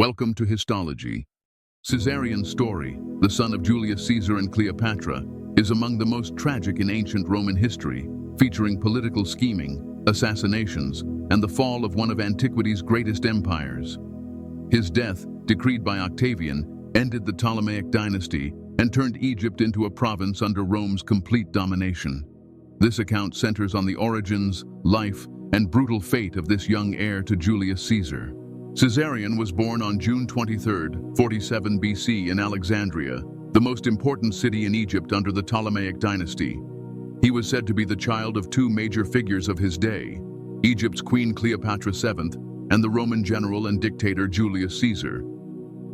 Welcome to Histology. Caesarion's story, the son of Julius Caesar and Cleopatra, is among the most tragic in ancient Roman history, featuring political scheming, assassinations, and the fall of one of antiquity's greatest empires. His death, decreed by Octavian, ended the Ptolemaic dynasty and turned Egypt into a province under Rome's complete domination. This account centers on the origins, life, and brutal fate of this young heir to Julius Caesar. Caesarion was born on June 23, 47 BC in Alexandria, the most important city in Egypt under the Ptolemaic dynasty. He was said to be the child of two major figures of his day, Egypt's Queen Cleopatra VII and the Roman general and dictator Julius Caesar.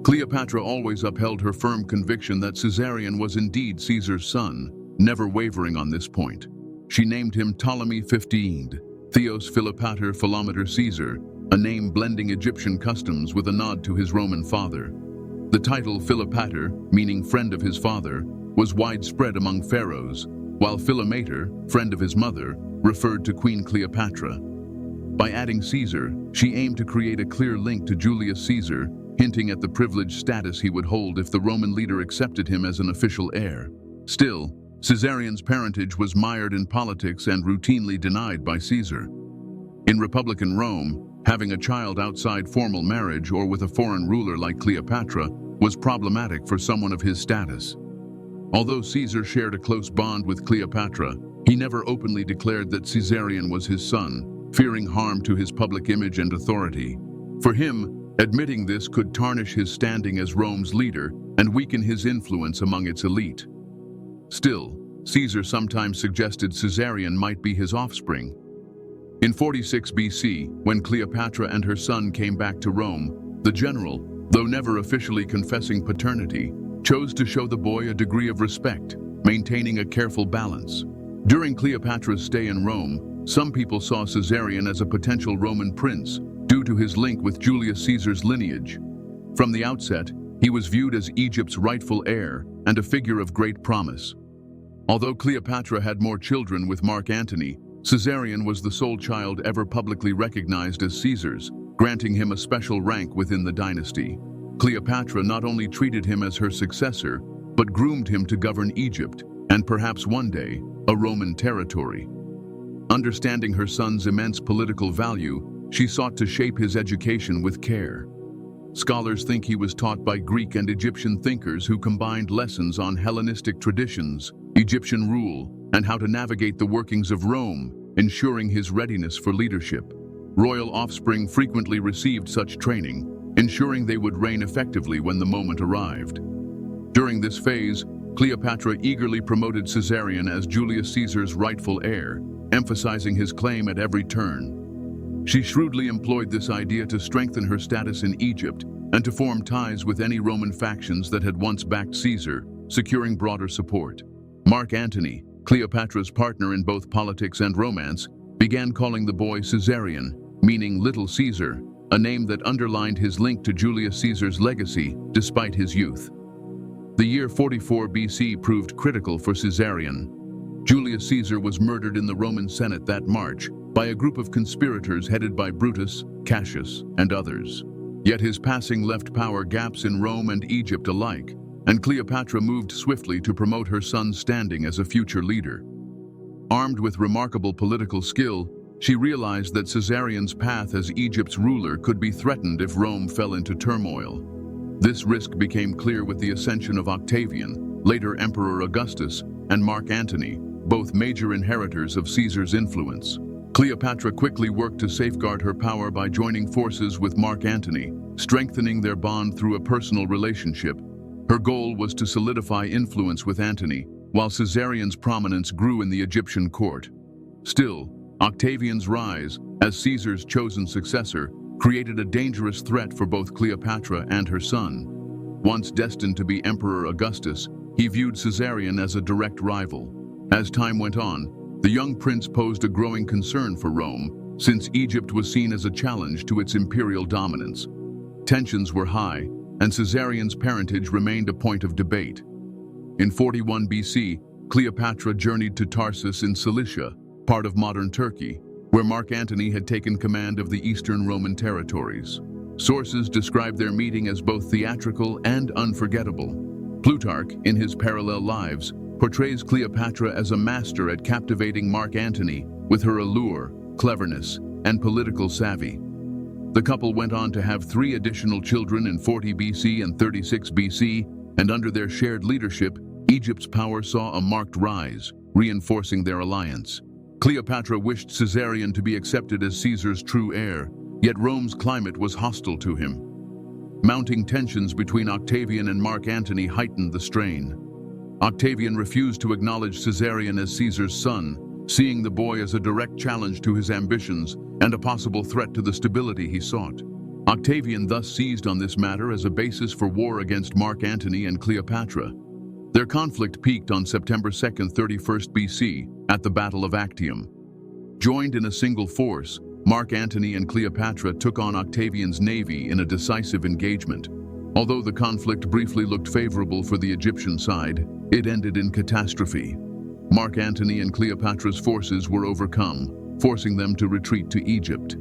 Cleopatra always upheld her firm conviction that Caesarion was indeed Caesar's son, never wavering on this point. She named him Ptolemy XV, Theos Philopater Philometer Caesar, a name blending Egyptian customs with a nod to his Roman father. The title Philopater, meaning friend of his father, was widespread among pharaohs, while Philometer, friend of his mother, referred to Queen Cleopatra. By adding Caesar, she aimed to create a clear link to Julius Caesar, hinting at the privileged status he would hold if the Roman leader accepted him as an official heir. Still, Caesarion's parentage was mired in politics and routinely denied by Caesar. In Republican Rome, having a child outside formal marriage or with a foreign ruler like Cleopatra was problematic for someone of his status. Although Caesar shared a close bond with Cleopatra, he never openly declared that Caesarion was his son, fearing harm to his public image and authority. For him, admitting this could tarnish his standing as Rome's leader and weaken his influence among its elite. Still, Caesar sometimes suggested Caesarion might be his offspring. In 46 BC, when Cleopatra and her son came back to Rome, the general, though never officially confessing paternity, chose to show the boy a degree of respect, maintaining a careful balance. During Cleopatra's stay in Rome, some people saw Caesarion as a potential Roman prince due to his link with Julius Caesar's lineage. From the outset, he was viewed as Egypt's rightful heir and a figure of great promise. Although Cleopatra had more children with Mark Antony, Caesarion was the sole child ever publicly recognized as Caesar's, granting him a special rank within the dynasty. Cleopatra not only treated him as her successor, but groomed him to govern Egypt, and perhaps one day, a Roman territory. Understanding her son's immense political value, she sought to shape his education with care. Scholars think he was taught by Greek and Egyptian thinkers who combined lessons on Hellenistic traditions, Egyptian rule, and how to navigate the workings of Rome, ensuring his readiness for leadership. Royal offspring frequently received such training, ensuring they would reign effectively when the moment arrived. During this phase, Cleopatra eagerly promoted Caesarion as Julius Caesar's rightful heir, emphasizing his claim at every turn. She shrewdly employed this idea to strengthen her status in Egypt and to form ties with any Roman factions that had once backed Caesar, securing broader support. Mark Antony, Cleopatra's partner in both politics and romance, began calling the boy Caesarion, meaning Little Caesar, a name that underlined his link to Julius Caesar's legacy despite his youth. The year 44 BC proved critical for Caesarion. Julius Caesar was murdered in the Roman Senate that March by a group of conspirators headed by Brutus, Cassius, and others. Yet his passing left power gaps in Rome and Egypt alike, and Cleopatra moved swiftly to promote her son's standing as a future leader. Armed with remarkable political skill, she realized that Caesarion's path as Egypt's ruler could be threatened if Rome fell into turmoil. This risk became clear with the ascension of Octavian, later Emperor Augustus, and Mark Antony, both major inheritors of Caesar's influence. Cleopatra quickly worked to safeguard her power by joining forces with Mark Antony, strengthening their bond through a personal relationship. Her goal was to solidify influence with Antony, while Caesarion's prominence grew in the Egyptian court. Still, Octavian's rise, as Caesar's chosen successor, created a dangerous threat for both Cleopatra and her son. Once destined to be Emperor Augustus, he viewed Caesarion as a direct rival. As time went on, the young prince posed a growing concern for Rome, since Egypt was seen as a challenge to its imperial dominance. Tensions were high, and Caesarion's parentage remained a point of debate. In 41 BC, Cleopatra journeyed to Tarsus in Cilicia, part of modern Turkey, where Mark Antony had taken command of the Eastern Roman territories. Sources describe their meeting as both theatrical and unforgettable. Plutarch, in his Parallel Lives, portrays Cleopatra as a master at captivating Mark Antony with her allure, cleverness, and political savvy. The couple went on to have 3 additional children in 40 BC and 36 BC, and under their shared leadership, Egypt's power saw a marked rise, reinforcing their alliance. Cleopatra wished Caesarion to be accepted as Caesar's true heir, yet Rome's climate was hostile to him. Mounting tensions between Octavian and Mark Antony heightened the strain. Octavian refused to acknowledge Caesarion as Caesar's son, seeing the boy as a direct challenge to his ambitions and a possible threat to the stability he sought. Octavian thus seized on this matter as a basis for war against Mark Antony and Cleopatra. Their conflict peaked on September 2, 31st BC, at the Battle of Actium. Joined in a single force, Mark Antony and Cleopatra took on Octavian's navy in a decisive engagement. Although the conflict briefly looked favorable for the Egyptian side, it ended in catastrophe. Mark Antony and Cleopatra's forces were overcome, forcing them to retreat to Egypt.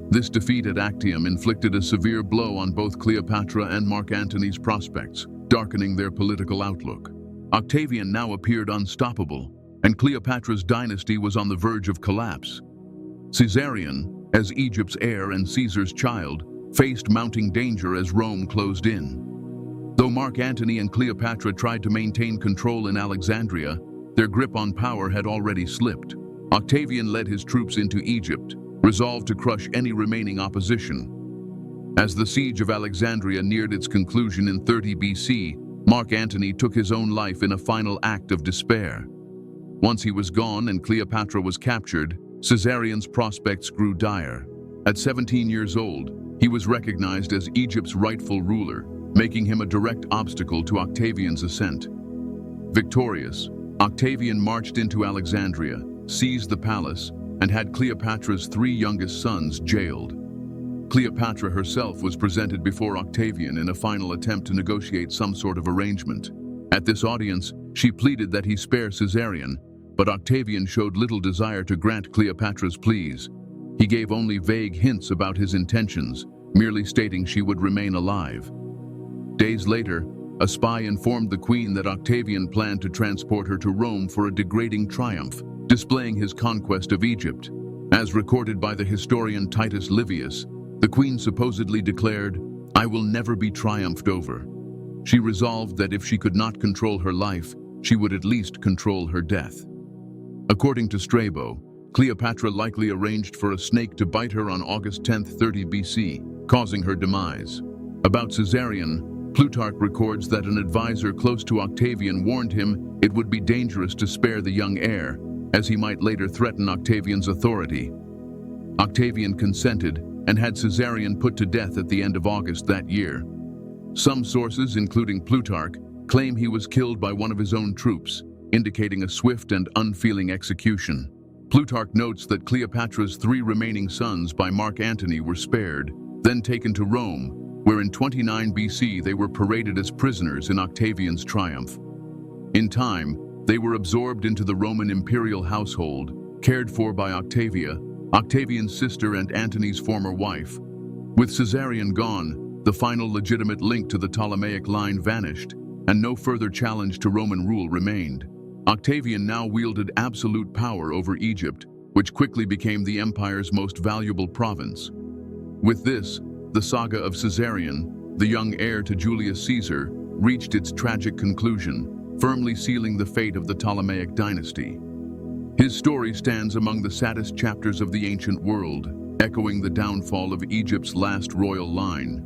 This defeat at Actium inflicted a severe blow on both Cleopatra and Mark Antony's prospects, darkening their political outlook. Octavian now appeared unstoppable, and Cleopatra's dynasty was on the verge of collapse. Caesarion, as Egypt's heir and Caesar's child, faced mounting danger as Rome closed in. Though Mark Antony and Cleopatra tried to maintain control in Alexandria, their grip on power had already slipped. Octavian led his troops into Egypt, resolved to crush any remaining opposition. As the siege of Alexandria neared its conclusion in 30 BC, Mark Antony took his own life in a final act of despair. Once he was gone and Cleopatra was captured, Caesarion's prospects grew dire. At 17 years old, he was recognized as Egypt's rightful ruler, making him a direct obstacle to Octavian's ascent. Victorious, Octavian marched into Alexandria, seized the palace, and had Cleopatra's 3 youngest sons jailed. Cleopatra herself was presented before Octavian in a final attempt to negotiate some sort of arrangement. At this audience, she pleaded that he spare Caesarion, but Octavian showed little desire to grant Cleopatra's pleas. He gave only vague hints about his intentions, merely stating she would remain alive. Days later, a spy informed the queen that Octavian planned to transport her to Rome for a degrading triumph, displaying his conquest of Egypt. As recorded by the historian Titus Livius, the queen supposedly declared, "I will never be triumphed over." She resolved that if she could not control her life, she would at least control her death. According to Strabo, Cleopatra likely arranged for a snake to bite her on August 10, 30 BC, causing her demise. About Caesarion, Plutarch records that an advisor close to Octavian warned him it would be dangerous to spare the young heir, as he might later threaten Octavian's authority. Octavian consented and had Caesarion put to death at the end of August that year. Some sources, including Plutarch, claim he was killed by one of his own troops, indicating a swift and unfeeling execution. Plutarch notes that Cleopatra's 3 remaining sons by Mark Antony were spared, then taken to Rome, where in 29 BC they were paraded as prisoners in Octavian's triumph. In time, they were absorbed into the Roman imperial household, cared for by Octavia, Octavian's sister and Antony's former wife. With Caesarion gone, the final legitimate link to the Ptolemaic line vanished, and no further challenge to Roman rule remained. Octavian now wielded absolute power over Egypt, which quickly became the empire's most valuable province. With this, the saga of Caesarion, the young heir to Julius Caesar, reached its tragic conclusion, firmly sealing the fate of the Ptolemaic dynasty. His story stands among the saddest chapters of the ancient world, echoing the downfall of Egypt's last royal line.